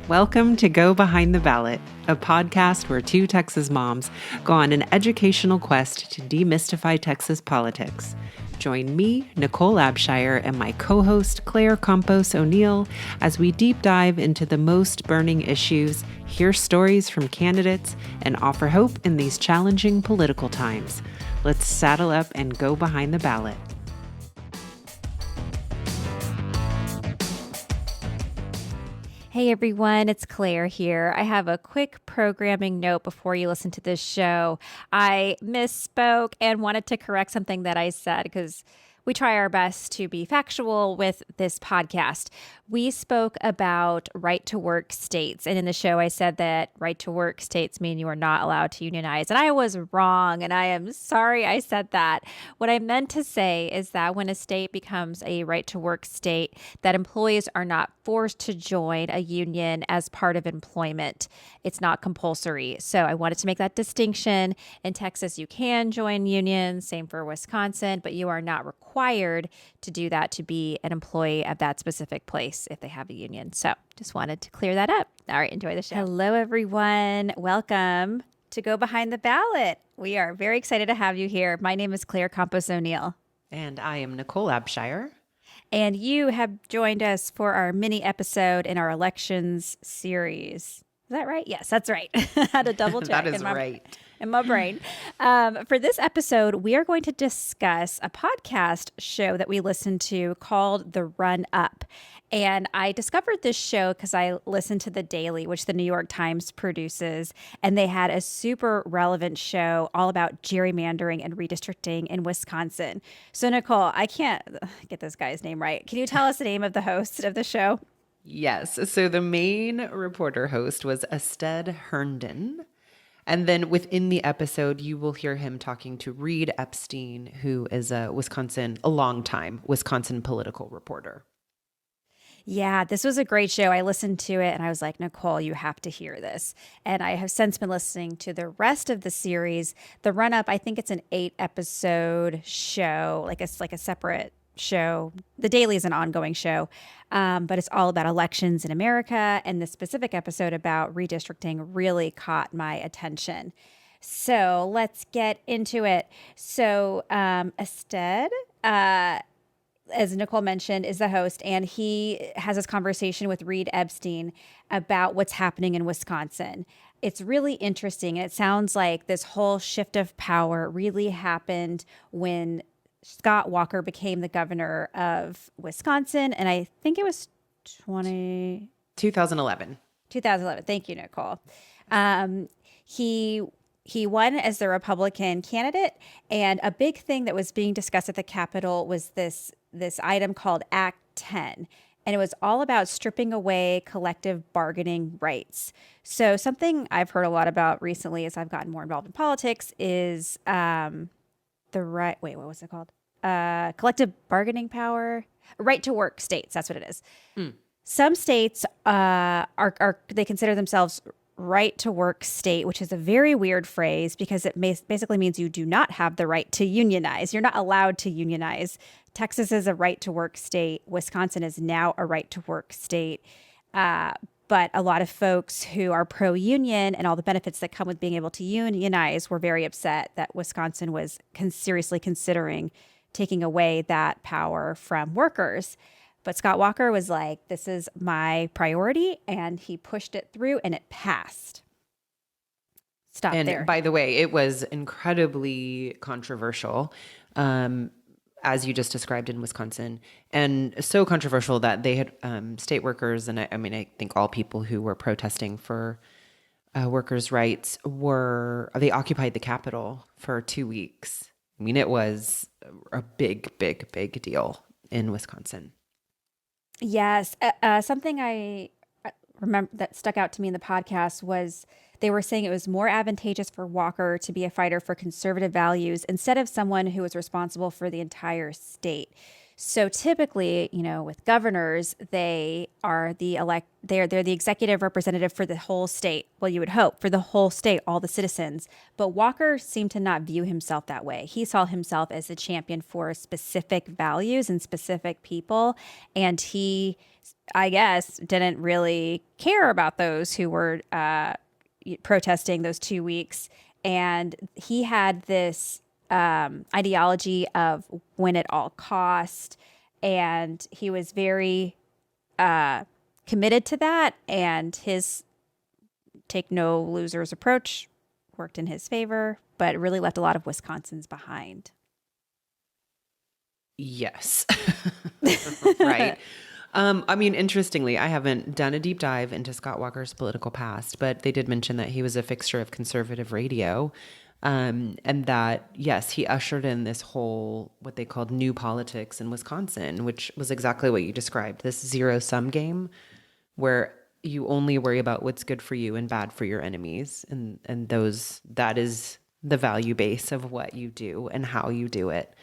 Welcome to Go Behind the Ballot, a podcast where two Texas moms go on an educational quest to demystify Texas politics. Join me, Nicole Abshire, and my co-host Claire Campos O'Neill as we deep dive into the most burning issues, hear stories from candidates, and offer hope in these challenging political times. Let's saddle up and go behind the ballot. Hey everyone, it's Claire here. I have a quick programming note before you listen to this show. I misspoke and wanted to correct something that I said because we try our best to be factual with this podcast. We spoke about right-to-work states, and in the show I said that right-to-work states mean you are not allowed to unionize, and I was wrong, and I am sorry I said that. What I meant to say is that when a state becomes a right-to-work state, that employees are not forced to join a union as part of employment. It's not compulsory. So I wanted to make that distinction. In Texas, you can join unions, same for Wisconsin, but you are not required to do that to be an employee of that specific place if they have a union. So just wanted to clear that up. All right, enjoy the show. Hello, everyone. Welcome to Go Behind the Ballot. We are very excited to have you here. My name is Claire Campos O'Neill. And I am Nicole Abshire. And you have joined us for our mini episode in our elections series. Is that right? Yes, that's right. I had to double check. That is right. In my brain. For this episode, we are going to discuss a podcast show that we listened to called The Run Up. And I discovered this show because I listened to The Daily, which the New York Times produces, and they had a super relevant show all about gerrymandering and redistricting in Wisconsin. So, Nicole, I can't get this guy's name right. Can you tell us the name of the host of the show? Yes. So the main reporter host was Ested Herndon. And then within the episode, you will hear him talking to Reed Epstein, who is a longtime Wisconsin political reporter. Yeah, this was a great show. I listened to it and I was like, Nicole, you have to hear this. And I have since been listening to the rest of the series. The Run Up, I think it's an 8-episode show, it's like a separate show. The Daily is an ongoing show, but it's all about elections in America. And the specific episode about redistricting really caught my attention. So let's get into it. So Ested, as Nicole mentioned, is the host, and he has this conversation with Reed Epstein about what's happening in Wisconsin. It's really interesting. It sounds like this whole shift of power really happened when Scott Walker became the governor of Wisconsin, and I think it was 2011. 2011. Thank you, Nicole. He won as the Republican candidate, and a big thing that was being discussed at the Capitol was this item called Act 10, and it was all about stripping away collective bargaining rights. So something I've heard a lot about recently as I've gotten more involved in politics is what was it called? Collective bargaining power, right to work states. That's what it is. Some states they consider themselves right to work state, which is a very weird phrase because it basically means you do not have the right to unionize. You're not allowed to unionize. Texas is a right to work state. Wisconsin is now a right to work state. But a lot of folks who are pro-union and all the benefits that come with being able to unionize were very upset that Wisconsin was seriously considering taking away that power from workers. But Scott Walker was like, this is my priority, and he pushed it through, and it passed. Stop there. And by the way, it was incredibly controversial, as you just described in Wisconsin, and so controversial that they had state workers, and I think all people who were protesting for workers' rights they occupied the Capitol for 2 weeks. I mean, it was a big, big, big deal in Wisconsin. Yes. Something I remember that stuck out to me in the podcast was they were saying it was more advantageous for Walker to be a fighter for conservative values instead of someone who was responsible for the entire state. So typically, with governors, they're the executive representative for the whole state. Well, you would hope for the whole state, all the citizens. But Walker seemed to not view himself that way. He saw himself as a champion for specific values and specific people. And he I guess, didn't really care about those who were protesting those 2 weeks. And he had this ideology of win at all cost. And he was very committed to that. And his take no losers approach worked in his favor, but it really left a lot of Wisconsins behind. Yes. Right. I mean, interestingly, I haven't done a deep dive into Scott Walker's political past, but they did mention that he was a fixture of conservative radio. And that, yes, he ushered in this whole, what they called new politics in Wisconsin, which was exactly what you described, this zero-sum game where you only worry about what's good for you and bad for your enemies. And that is the value base of what you do and how you do it.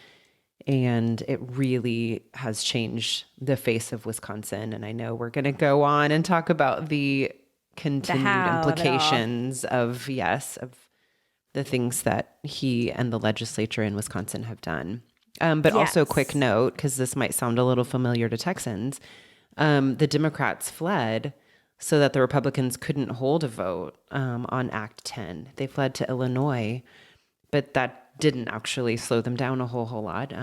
And it really has changed the face of Wisconsin. And I know we're going to go on and talk about the continued implications of the things that he and the legislature in Wisconsin have done. But also, quick note, because this might sound a little familiar to Texans, the Democrats fled so that the Republicans couldn't hold a vote on Act 10. They fled to Illinois, but that didn't actually slow them down a whole lot.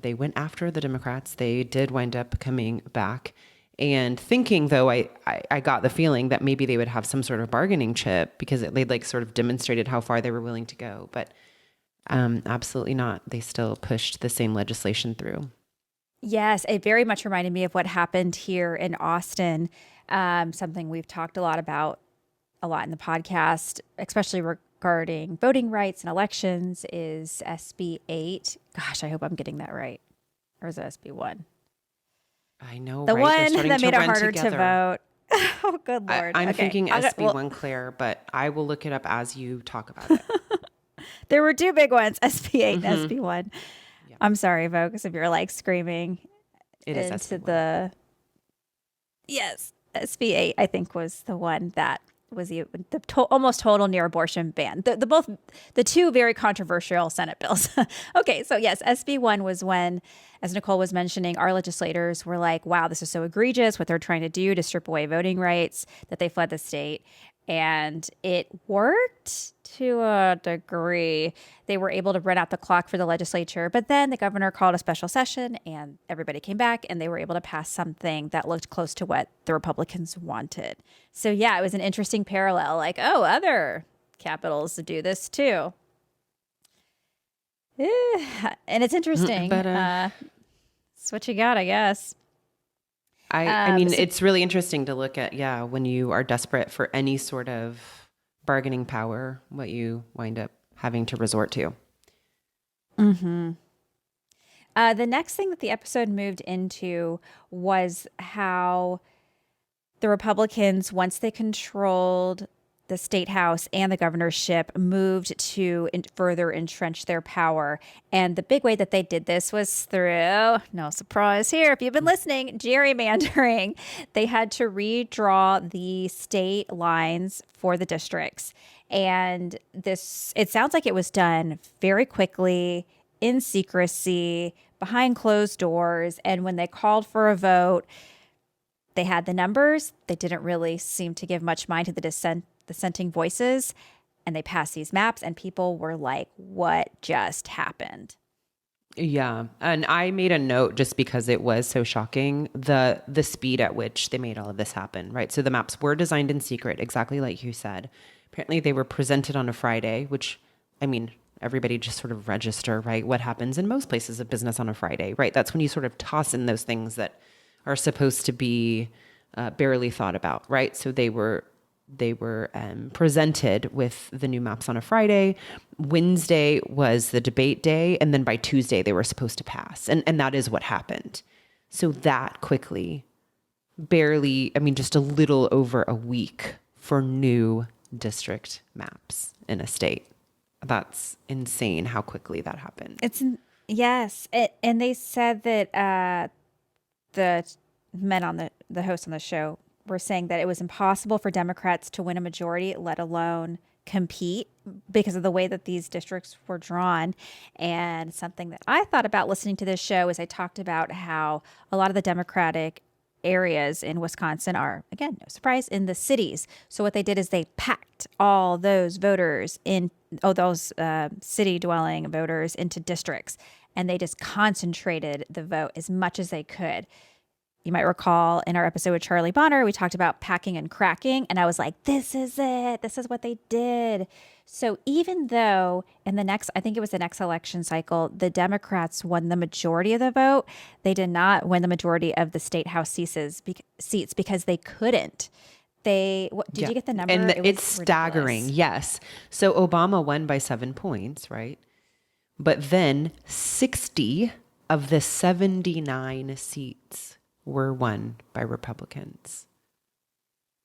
They went after the Democrats. They did wind up coming back and thinking, though, I got the feeling that maybe they would have some sort of bargaining chip because they like sort of demonstrated how far they were willing to go. But absolutely not. They still pushed the same legislation through. Yes, it very much reminded me of what happened here in Austin. Something we've talked a lot about a lot in the podcast, especially regarding voting rights and elections, is SB 8. Gosh, I hope I'm getting that right. Or is it SB 1? I know, the right? one that made it harder to vote. Oh, good Lord. I'm thinking SB 1, Claire, but I will look it up as you talk about it. There were two big ones, SB 8 and SB 1. Yeah. I'm sorry, folks, if you're like screaming it is into SB1. the... Yes, SB 8, I think, was the one that was the almost total near abortion ban. The two very controversial Senate bills. Okay, so yes, SB 1 was when, as Nicole was mentioning, our legislators were like, wow, this is so egregious what they're trying to do to strip away voting rights, that they fled the state. And it worked to a degree. They were able to run out the clock for the legislature, but then the governor called a special session and everybody came back and they were able to pass something that looked close to what the Republicans wanted. So yeah, it was an interesting parallel, like, oh, other capitals do this too. And it's interesting. But it's what you got, I guess. I mean, it's really interesting to look at, when you are desperate for any sort of bargaining power, what you wind up having to resort to. Mm-hmm. The next thing that the episode moved into was how the Republicans, once they controlled the state house and the governorship, moved to further entrench their power. And the big way that they did this was through, no surprise here, if you've been listening, gerrymandering. They had to redraw the state lines for the districts. And it sounds like it was done very quickly, in secrecy, behind closed doors. And when they called for a vote, they had the numbers. They didn't really seem to give much mind to the dissenting voices, and they passed these maps and people were like, what just happened? Yeah. And I made a note just because it was so shocking, the speed at which they made all of this happen, right? So the maps were designed in secret, exactly like you said. Apparently they were presented on a Friday, which, I mean, everybody just sort of register, right? What happens in most places of business on a Friday, right? That's when you sort of toss in those things that are supposed to be barely thought about, right? So they were presented with the new maps on a Friday. Wednesday was the debate day. And then by Tuesday, they were supposed to pass. And that is what happened. So that quickly, just a little over a week for new district maps in a state. That's insane how quickly that happened. Yes. And they said that the men on the host on the show were saying that it was impossible for Democrats to win a majority, let alone compete, because of the way that these districts were drawn. And something that I thought about listening to this show is I talked about how a lot of the Democratic areas in Wisconsin are, again, no surprise, in the cities. So what they did is they packed all those voters those city dwelling voters into districts, and they just concentrated the vote as much as they could. You might recall in our episode with Charlie Bonner, we talked about packing and cracking, and I was like, this is it. This is what they did. So even though in I think it was the next election cycle, the Democrats won the majority of the vote, they did not win the majority of the state house seats because they couldn't. Did you get the number? And it's staggering. Ridiculous. Yes. So Obama won by 7 points, right? But then 60 of the 79 seats were won by Republicans.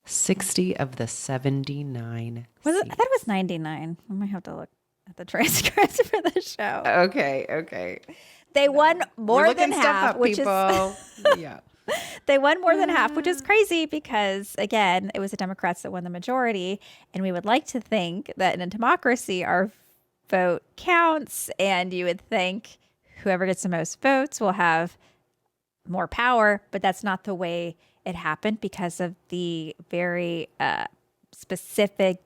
60 of the 79 I seats. thought it was 99. I might have to look at the transcript for the show. Okay. They won more than half, which is yeah. They won more than half, which is crazy because, again, it was the Democrats that won the majority. And we would like to think that in a democracy, our vote counts. And you would think whoever gets the most votes will have more power. But that's not the way it happened because of the very specific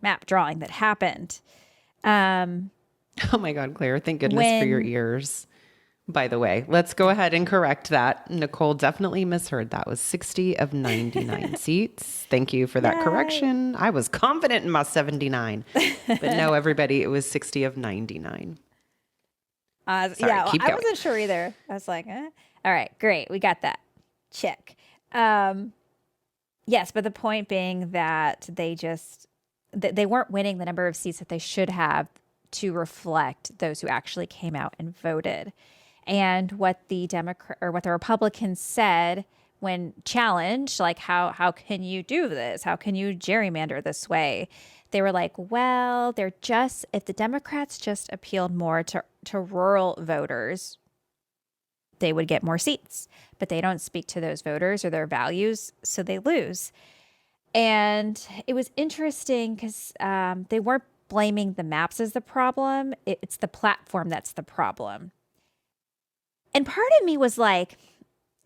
map drawing that happened. Oh my God, Claire, thank goodness for your ears. By the way, let's go ahead and correct that. Nicole definitely misheard. That was 60 of 99 seats. Thank you for that correction. I was confident in my 79. But no, everybody, it was 60 of 99. Sorry, I wasn't sure either. I was like, eh. All right, great. We got that. Check. Yes, but the point being that they weren't winning the number of seats that they should have to reflect those who actually came out and voted. And what the Republicans said when challenged, like, how can you do this? How can you gerrymander this way? They were like, well, if the Democrats just appealed more to rural voters, they would get more seats. But they don't speak to those voters or their values, so they lose. And it was interesting because they weren't blaming the maps as the problem. It's the platform that's the problem. And part of me was like,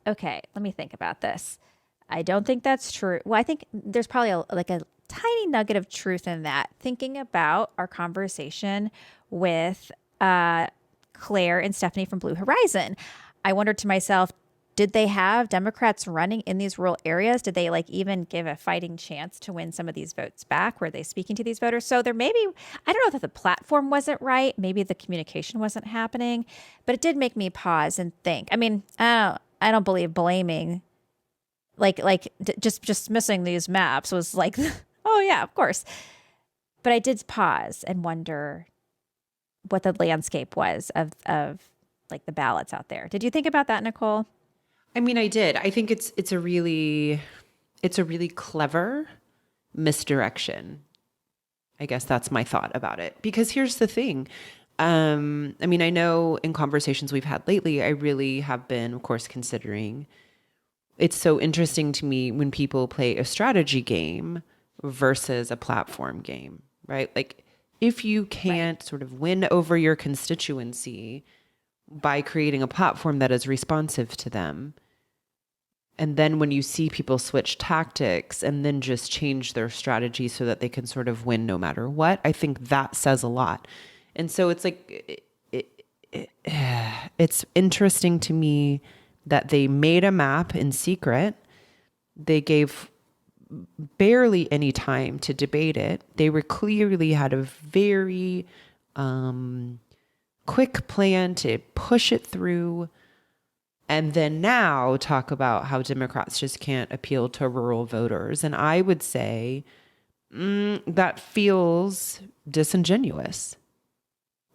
okay, let me think about this. I don't think that's true. Well, I think there's probably a tiny nugget of truth in that. Thinking about our conversation with Claire and Stephanie from Blue Horizon, I wondered to myself, did they have Democrats running in these rural areas? Did they even give a fighting chance to win some of these votes back? Were they speaking to these voters? So there maybe, I don't know if the platform wasn't right. Maybe the communication wasn't happening, but it did make me pause and think. I mean, I don't believe blaming, just dismissing these maps was like, oh yeah, of course. But I did pause and wonder what the landscape was of the ballots out there. Did you think about that, Nicole? I mean, I did. I think it's a really clever misdirection. I guess that's my thought about it. Because here's the thing. I mean, I know in conversations we've had lately, I really have been, of course, considering. It's so interesting to me when people play a strategy game versus a platform game, right? Like, if you can't sort of win over your constituency by creating a platform that is responsive to them, and then when you see people switch tactics and then just change their strategy so that they can sort of win no matter what, I think that says a lot. And so it's like, it's interesting to me that they made a map in secret. They gave barely any time to debate it. They were clearly had a very quick plan to push it through. And then now talk about how Democrats just can't appeal to rural voters. And I would say that feels disingenuous,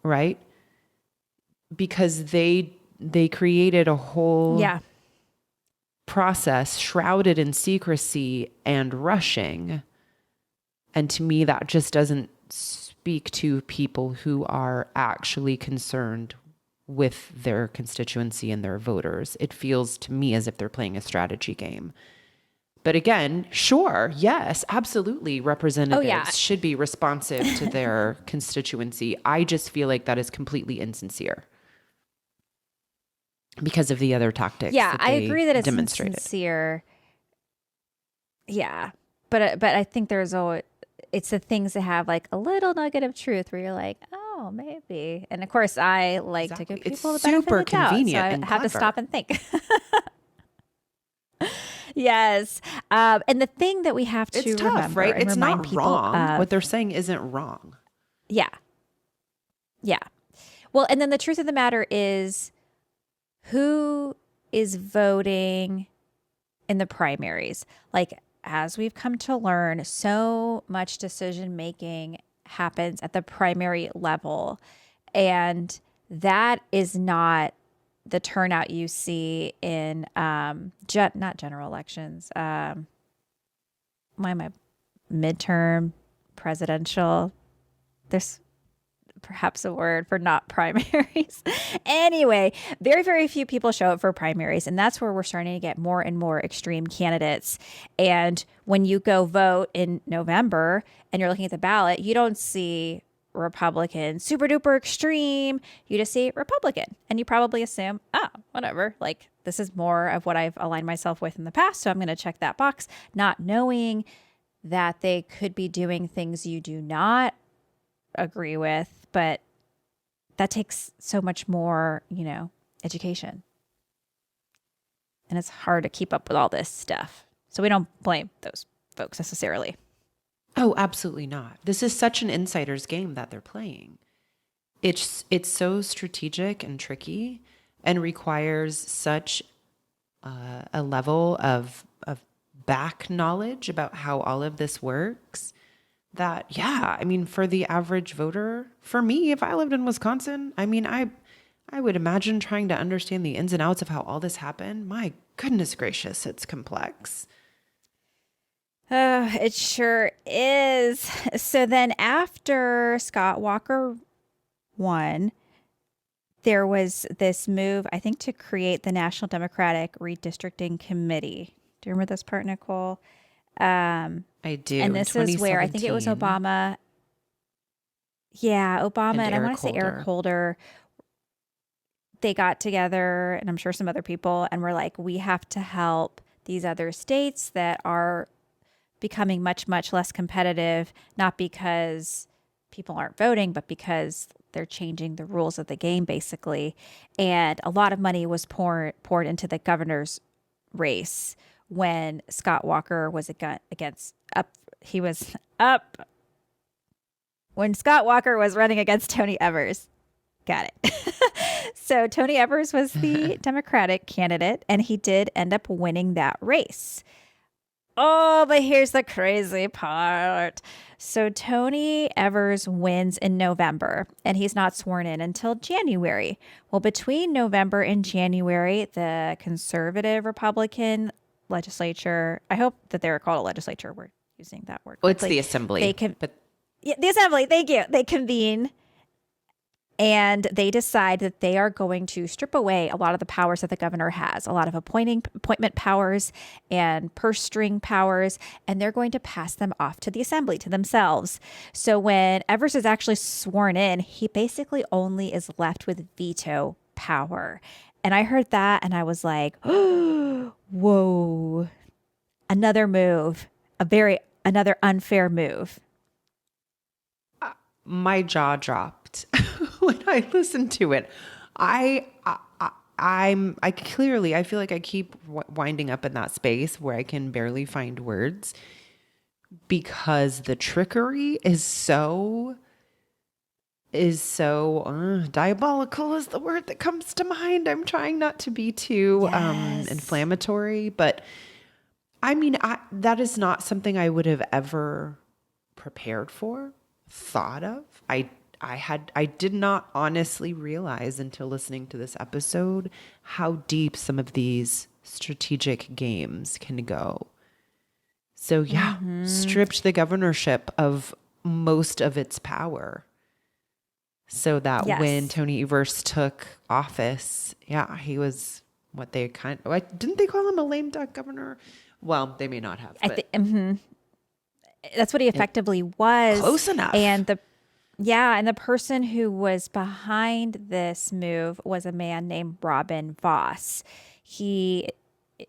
right? Because they created a whole process shrouded in secrecy and rushing. And to me, that just doesn't speak to people who are actually concerned with their constituency and their voters. It feels to me as if they're playing a strategy game. But again, sure, yes, absolutely, representatives should be responsive to their constituency. I just feel like that is completely insincere. because of the other tactics. Yeah, that I they agree that it's demonstrated. insincere. Yeah, but I think there's always it's the things that have like a little nugget of truth where you're like, oh, maybe. And of course, I like to give Exactly. It's people the benefit of super the doubt, so convenient I and have to clever. stop and think. Yes, and the thing that we have It's to tough, remember right? and It's remind not people wrong. of, What they're saying isn't wrong. yeah, yeah. Well, and then the truth of the matter is, who is voting in the primaries? Like, as we've come to learn, so much decision making happens at the primary level. And that is not the turnout you see in not general elections. Why am I midterm, presidential? There's perhaps a word for not primaries. Anyway, very, very few people show up for primaries. And that's where we're starting to get more and more extreme candidates. And when you go vote in November and you're looking at the ballot, you don't see Republican, super duper extreme. You just see Republican. And you probably assume, oh, whatever. Like, this is more of what I've aligned myself with in the past. So I'm going to check that box, not knowing that they could be doing things you do not agree with. But that takes so much more, education. And it's hard to keep up with all this stuff. So we don't blame those folks necessarily. Oh, absolutely not. This is such an insider's game that they're playing. It's so strategic and tricky and requires such a level of back knowledge about how all of this works that, yeah, I mean, for the average voter, for me, if I lived in Wisconsin, I mean, I would imagine trying to understand the ins and outs of how all this happened. My goodness gracious, it's complex. It sure is. So then after Scott Walker won, there was this move, I think, to create the National Democratic Redistricting Committee. Do you remember this part, Nicole? I do. And this is where I think it was 2017. Obama. Yeah, Obama and I want to say Eric Holder. They got together, and I'm sure some other people, and were like, we have to help these other states that are becoming much, much less competitive, not because people aren't voting, but because they're changing the rules of the game, basically. And a lot of money was poured into the governor's race when Scott Walker was he was up when Scott Walker was running against Tony Evers. Got it. So Tony Evers was the Democratic candidate, and he did end up winning that race. Oh, but here's the crazy part. So Tony Evers wins in November, and he's not sworn in until January. Well, between November and January, the conservative Republican legislature, I hope that they're called a legislature. We're using that word. Well, it's the assembly. The assembly, thank you. They convene. And they decide that they are going to strip away a lot of the powers that the governor has, a lot of appointment powers and purse string powers, and they're going to pass them off to the assembly, to themselves. So when Evers is actually sworn in, he basically only is left with veto power. And I heard that and I was like, oh, whoa, another move, another unfair move. My jaw dropped when I listened to it. I feel like I keep winding up in that space where I can barely find words because the trickery is so diabolical is the word that comes to mind. I'm trying not to be too inflammatory, but I mean, that is not something I would have ever prepared for, thought of. I did not honestly realize until listening to this episode how deep some of these strategic games can go. So yeah, stripped the governorship of most of its power so that when Tony Evers took office, yeah, he was what they didn't they call him a lame duck governor? Well, they may not have. But that's what he effectively was. Close enough. And Yeah, and the person who was behind this move was a man named Robin Vos. He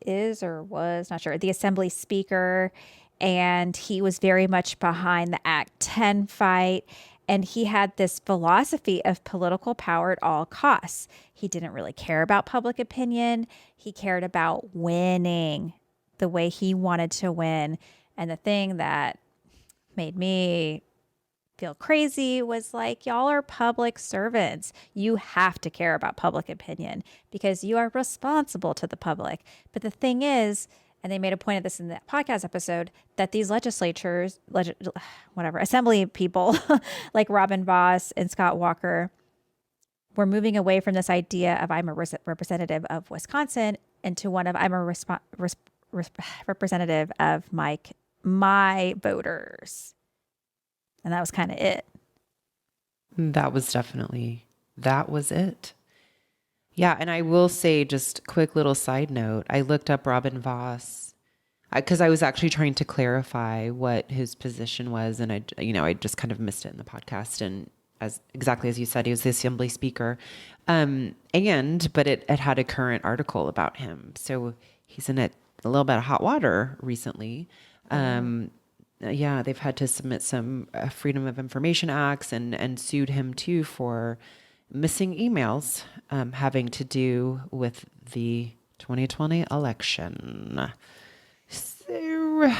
is or was, not sure, the assembly speaker, and he was very much behind the Act 10 fight. And he had this philosophy of political power at all costs. He didn't really care about public opinion. He cared about winning the way he wanted to win. And the thing that made me feel crazy was like, y'all are public servants. You have to care about public opinion because you are responsible to the public. But the thing is, and they made a point of this in the podcast episode, that these assembly people like Robin Vos and Scott Walker were moving away from this idea of I'm a representative of Wisconsin into one of I'm a representative of my voters. And that was kind of it. That was it. Yeah. And I will say, just quick little side note, I looked up Robin Vos because I was actually trying to clarify what his position was. And I just kind of missed it in the podcast. And exactly as you said, he was the assembly speaker. But it had a current article about him. So he's in a little bit of hot water recently. They've had to submit some Freedom of Information Acts and sued him too for missing emails having to do with the 2020 election. So,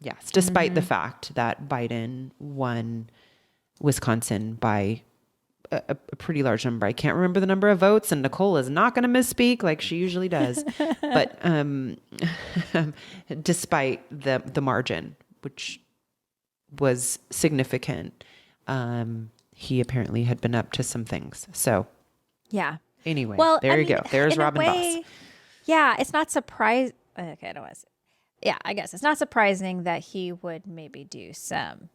yes, despite the fact that Biden won Wisconsin by a pretty large number. I can't remember the number of votes, and Nicole is not going to misspeak like she usually does. But despite the margin, which was significant, he apparently had been up to some things. So, yeah. Anyway, well, there you go. There's Robin Vos. Yeah, it's not surprising. Okay, I don't want to. Yeah, I guess it's not surprising that he would maybe do some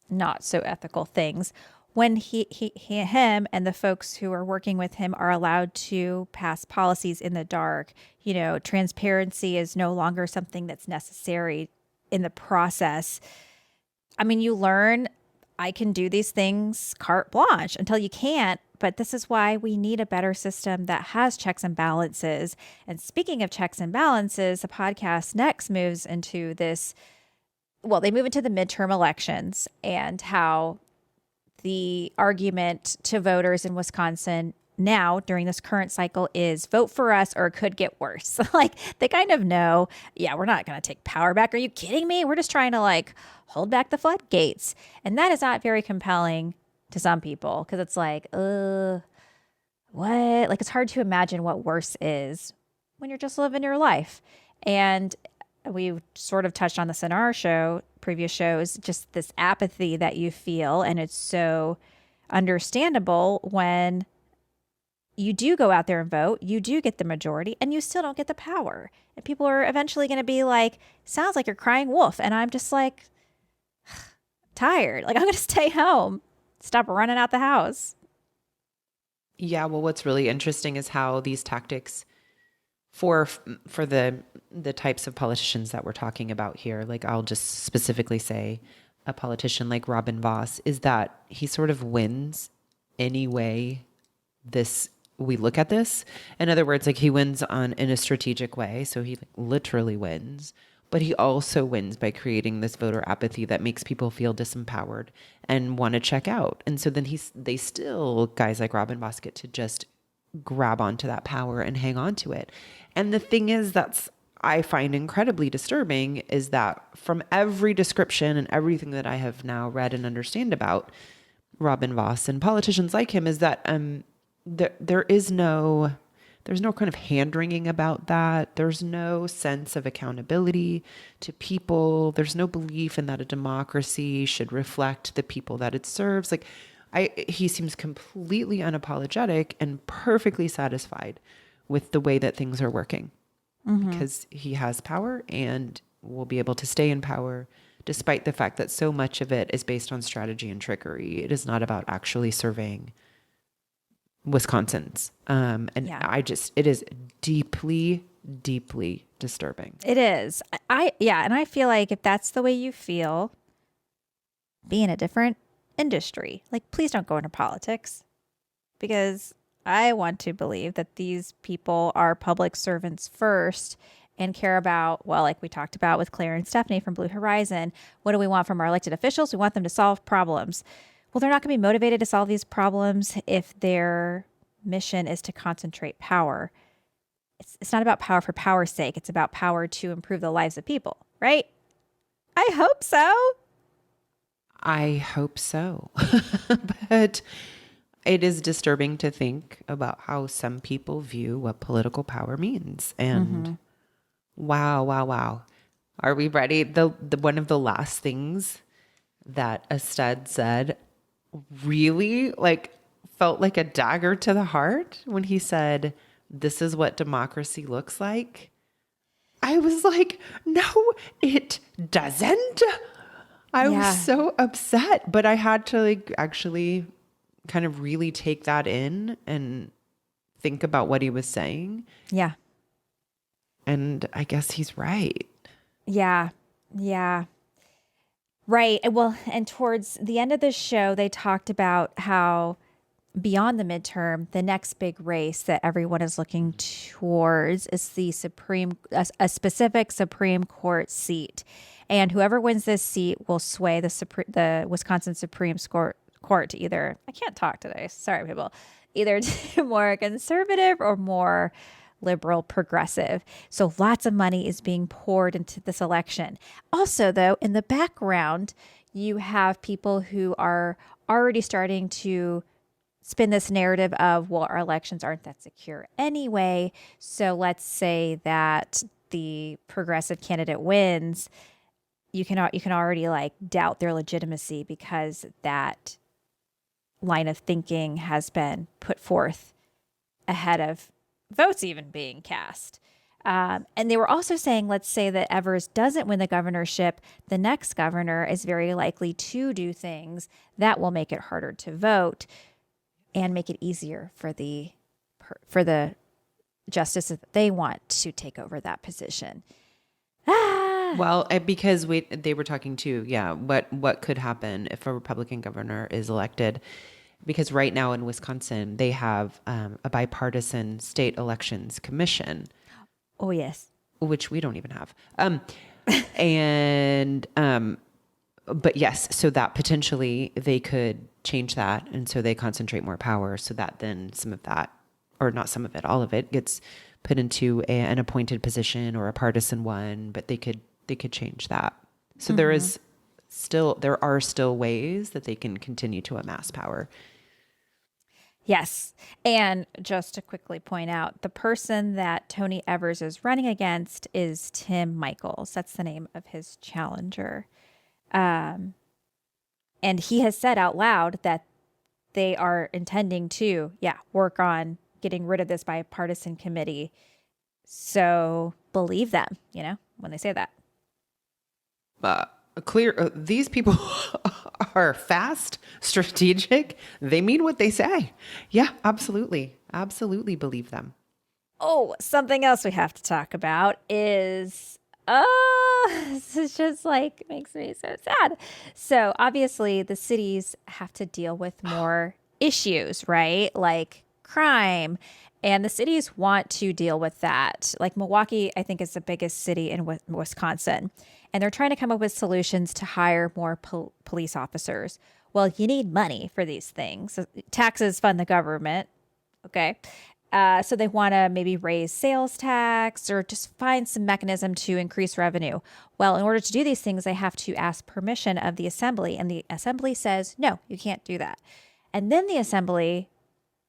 not so ethical things when him and the folks who are working with him are allowed to pass policies in the dark. Transparency is no longer something that's necessary in the process. I mean, you learn I can do these things carte blanche until you can't. But this is why we need a better system that has checks and balances. And speaking of checks and balances, the podcast next moves into this. Well, they move into the midterm elections and how the argument to voters in Wisconsin now during this current cycle is vote for us or it could get worse. Like they kind of know, yeah, we're not going to take power back. Are you kidding me? We're just trying to hold back the floodgates. And that is not very compelling to some people because it's like, what? Like it's hard to imagine what worse is when you're just living your life. And we sort of touched on this in our previous shows, just this apathy that you feel. And it's so understandable when you do go out there and vote, you do get the majority, and you still don't get the power. And people are eventually going to be like, sounds like you're crying wolf. And I'm just like, tired. Like, I'm going to stay home. Stop running out the house. Yeah, well, what's really interesting is how these tactics for the types of politicians that we're talking about here, like I'll just specifically say a politician like Robin Vos, is that he sort of wins any way we look at this. In other words, like he wins in a strategic way. So he literally wins, but he also wins by creating this voter apathy that makes people feel disempowered and want to check out. And so then guys like Robin Vos get to just grab onto that power and hang on to it. And the thing is I find incredibly disturbing is that from every description and everything that I have now read and understand about Robin Vos and politicians like him is that there's no kind of hand-wringing about that. There's no sense of accountability to people. There's no belief in that a democracy should reflect the people that it serves. Like he seems completely unapologetic and perfectly satisfied with the way that things are working because he has power and will be able to stay in power despite the fact that so much of it is based on strategy and trickery. It is not about actually surveying Wisconsin's. It is deeply, deeply disturbing. It is. And I feel like if that's the way you feel, be in a different industry. Like, please don't go into politics, because I want to believe that these people are public servants first and care about, well, like we talked about with Claire and Stephanie from Blue Horizon, what do we want from our elected officials? We want them to solve problems. Well, they're not going to be motivated to solve these problems if their mission is to concentrate power. It's not about power for power's sake. It's about power to improve the lives of people, right? I hope so. I hope so. But it is disturbing to think about how some people view what political power means. And wow. Are we ready? The one of the last things that a stud said really felt like a dagger to the heart when he said, "This is what democracy looks like." I was like, no, it doesn't. I was so upset, but I had to actually kind of really take that in and think about what he was saying. Yeah. And I guess he's right. Yeah. Right. Well, and towards the end of the show, they talked about how beyond the midterm, the next big race that everyone is looking towards is the a specific Supreme Court seat. And whoever wins this seat will sway the Wisconsin Supreme Court to either, I can't talk today, sorry people, either to more conservative or more liberal progressive. So lots of money is being poured into this election. Also, though, in the background, you have people who are already starting to spin this narrative of, well, our elections aren't that secure anyway. So let's say that the progressive candidate wins. You can already doubt their legitimacy because that line of thinking has been put forth ahead of votes even being cast. And they were also saying, let's say that Evers doesn't win the governorship, the next governor is very likely to do things that will make it harder to vote and make it easier for the justices that they want to take over that position. Well, because they were talking too, what could happen if a Republican governor is elected? Because right now in Wisconsin, they have a bipartisan state elections commission. Oh, yes. Which we don't even have. But yes, so that potentially they could change that. And so they concentrate more power so that then some of that, or not some of it, all of it gets put into an appointed position or a partisan one, but they could change that. So there are still ways that they can continue to amass power. Yes. And just to quickly point out, the person that Tony Evers is running against is Tim Michaels. That's the name of his challenger. And he has said out loud that they are intending to, work on getting rid of this bipartisan committee. So believe them, when they say that. These people are fast, strategic. They mean what they say. Yeah, absolutely. Absolutely believe them. Oh, something else we have to talk about is, this is just makes me so sad. So obviously the cities have to deal with more issues, right? Like crime. And the cities want to deal with that. Like Milwaukee, I think, is the biggest city in Wisconsin. And they're trying to come up with solutions to hire more police officers. Well, you need money for these things. So taxes fund the government. Okay. So they want to maybe raise sales tax or just find some mechanism to increase revenue. Well, in order to do these things, they have to ask permission of the assembly. And the assembly says, no, you can't do that. And then the assembly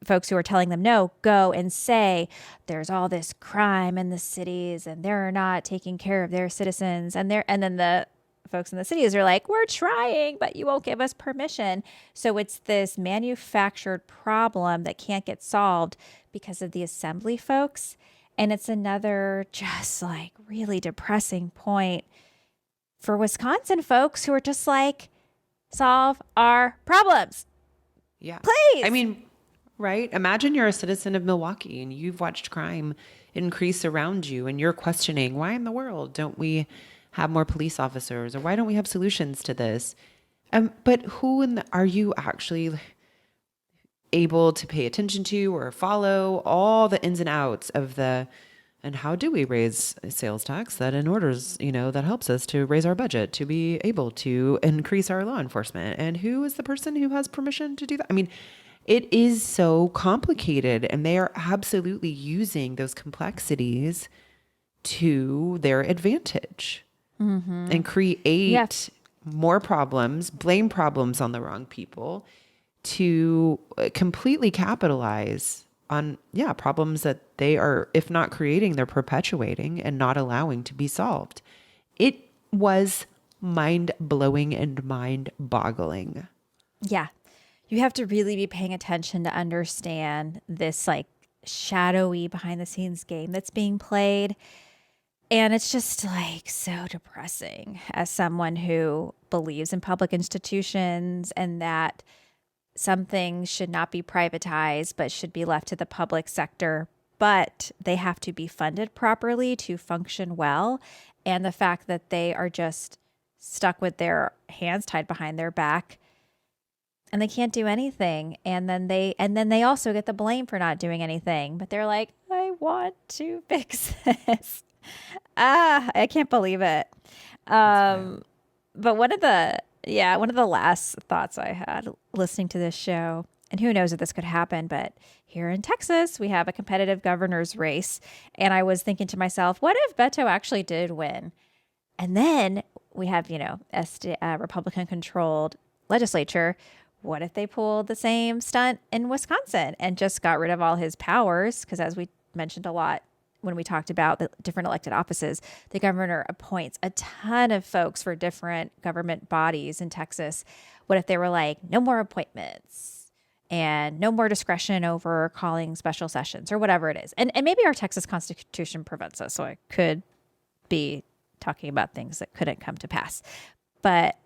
folks who are telling them no go and say there's all this crime in the cities and they're not taking care of their citizens, and then the folks in the cities are like, we're trying, but you won't give us permission. So it's this manufactured problem that can't get solved because of the assembly folks. And it's another just really depressing point for Wisconsin folks who are just solve our problems. Yeah. Please. I mean, right? Imagine you're a citizen of Milwaukee and you've watched crime increase around you and you're questioning, why in the world don't we have more police officers, or why don't we have solutions to this? But are you actually able to pay attention to or follow all the ins and outs of and how do we raise a sales tax that in orders, that helps us to raise our budget to be able to increase our law enforcement? And who is the person who has permission to do that? I mean, it is so complicated, and they are absolutely using those complexities to their advantage and create more problems, blame problems on the wrong people to completely capitalize on, problems that they are, if not creating, they're perpetuating and not allowing to be solved. It was mind-blowing and mind-boggling. Yeah. You have to really be paying attention to understand this like shadowy behind the scenes game that's being played. And it's just like so depressing as someone who believes in public institutions and that some things should not be privatized, but should be left to the public sector. But they have to be funded properly to function well. And the fact that they are just stuck with their hands tied behind their back and they can't do anything. And then they also get the blame for not doing anything. But they're like, I want to fix this. I can't believe it. But one of the last thoughts I had listening to this show, and who knows if this could happen, but here in Texas, we have a competitive governor's race. And I was thinking to myself, what if Beto actually did win? And then we have, Republican controlled legislature. What if they pulled the same stunt in Wisconsin and just got rid of all his powers? Because as we mentioned a lot when we talked about the different elected offices, the governor appoints a ton of folks for different government bodies in Texas. What if they were like, no more appointments and no more discretion over calling special sessions or whatever it is? And maybe our Texas Constitution prevents us, so I could be talking about things that couldn't come to pass. But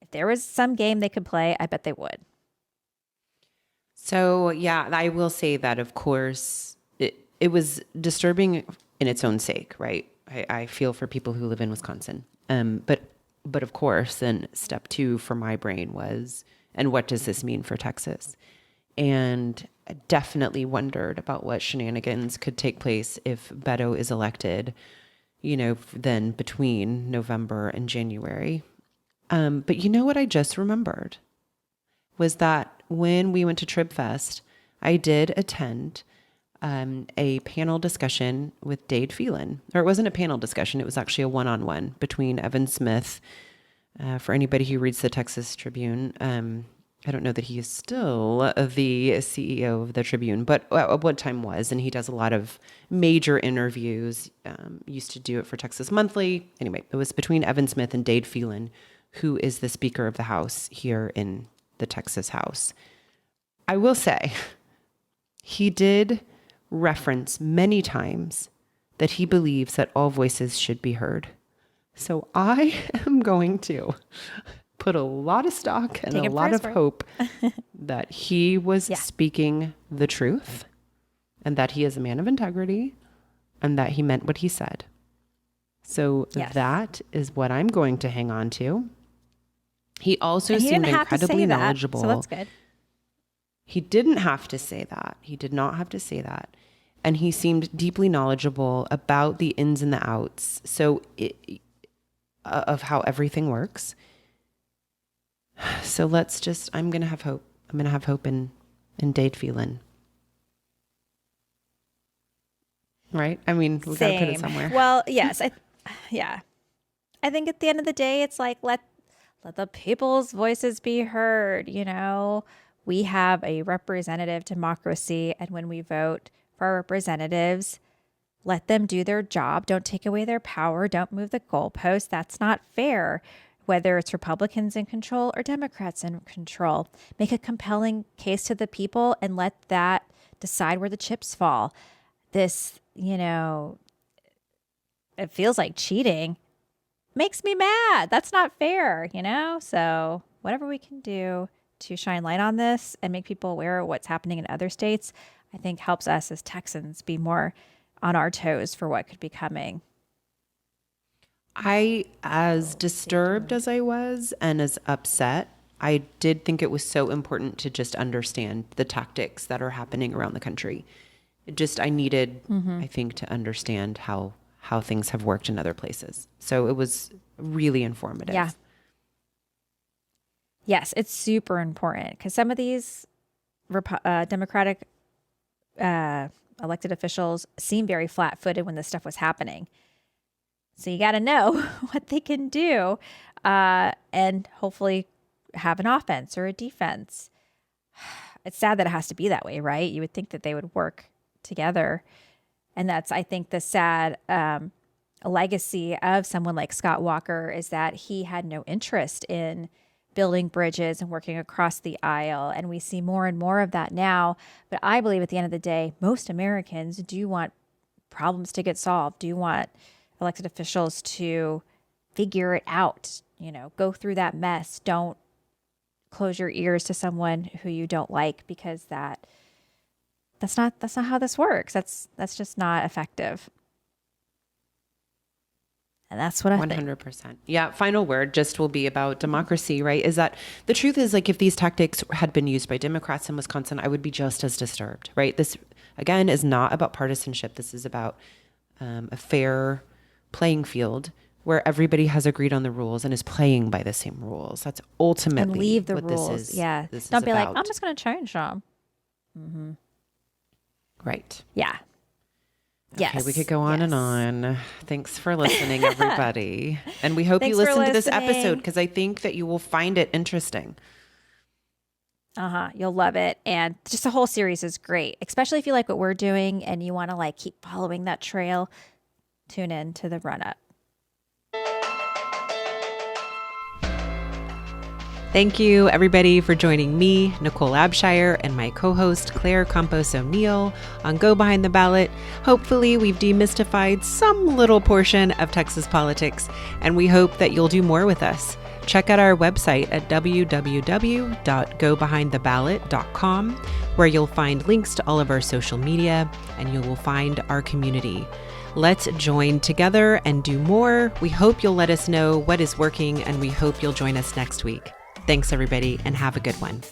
if there was some game they could play, I bet they would. So, yeah, I will say that, of course, it was disturbing in its own sake, right? I feel for people who live in Wisconsin. But of course, then step two for my brain was, and what does this mean for Texas? And I definitely wondered about what shenanigans could take place if Beto is elected, then between November and January. But you know what I just remembered was that when we went to TribFest, I did attend a panel discussion with Dade Phelan. Or it wasn't a panel discussion, it was actually a one-on-one between Evan Smith. For anybody who reads the Texas Tribune, I don't know that he is still the CEO of the Tribune, but at one time was, and he does a lot of major interviews, used to do it for Texas Monthly. Anyway, it was between Evan Smith and Dade Phelan, who is the Speaker of the House here in the Texas House. I will say, he did reference many times that he believes that all voices should be heard. So I am going to put a lot of stock and a lot of hope that he was speaking the truth and that he is a man of integrity and that he meant what he said. So that is what I'm going to hang on to. He also seemed incredibly knowledgeable. So that's good. He didn't have to say that. He did not have to say that. And he seemed deeply knowledgeable about the ins and the outs. So of how everything works. So I'm going to have hope. I'm going to have hope in Dade Phelan. Right? I mean, we got to put it somewhere. Well, yes. I think at the end of the day, it's like, let the people's voices be heard. We have a representative democracy. And when we vote for our representatives, let them do their job. Don't take away their power. Don't move the goalposts. That's not fair. Whether it's Republicans in control or Democrats in control, make a compelling case to the people and let that decide where the chips fall. This, it feels like cheating. Makes me mad. That's not fair, So whatever we can do to shine light on this and make people aware of what's happening in other states, I think helps us as Texans be more on our toes for what could be coming. As disturbed as I was and as upset, I did think it was so important to just understand the tactics that are happening around the country. I needed, I think, to understand how things have worked in other places. So it was really informative. Yeah. Yes, it's super important because some of these Democratic elected officials seem very flat-footed when this stuff was happening. So you got to know what they can do and hopefully have an offense or a defense. It's sad that it has to be that way, right? You would think that they would work together. And that's, I think, the sad legacy of someone like Scott Walker is that he had no interest in building bridges and working across the aisle. And we see more and more of that now. But I believe at the end of the day, most Americans do want problems to get solved, do want elected officials to figure it out, go through that mess. Don't close your ears to someone who you don't like because that's not how this works. That's just not effective. And that's what I think. 100%. Yeah. Final word just will be about democracy, right? Is that the truth is, like, if these tactics had been used by Democrats in Wisconsin, I would be just as disturbed, right? This, again, is not about partisanship. This is about a fair playing field where everybody has agreed on the rules and is playing by the same rules. That's ultimately and leave the what rules. This is. Yeah. This Don't is be about. like, I'm just going to change them. Mm-hmm. Right. Yeah. Okay, Yes. we could go on and on. Thanks for listening, everybody. And we hope you listen to this episode because I think that you will find it interesting. You'll love it. And just the whole series is great, especially if you like what we're doing and you want to keep following that trail. Tune in to the run up. Thank you, everybody, for joining me, Nicole Abshire, and my co-host, Claire Campos O'Neill, on Go Behind the Ballot. Hopefully, we've demystified some little portion of Texas politics, and we hope that you'll do more with us. Check out our website at www.gobehindtheballot.com, where you'll find links to all of our social media, and you will find our community. Let's join together and do more. We hope you'll let us know what is working, and we hope you'll join us next week. Thanks, everybody, and have a good one.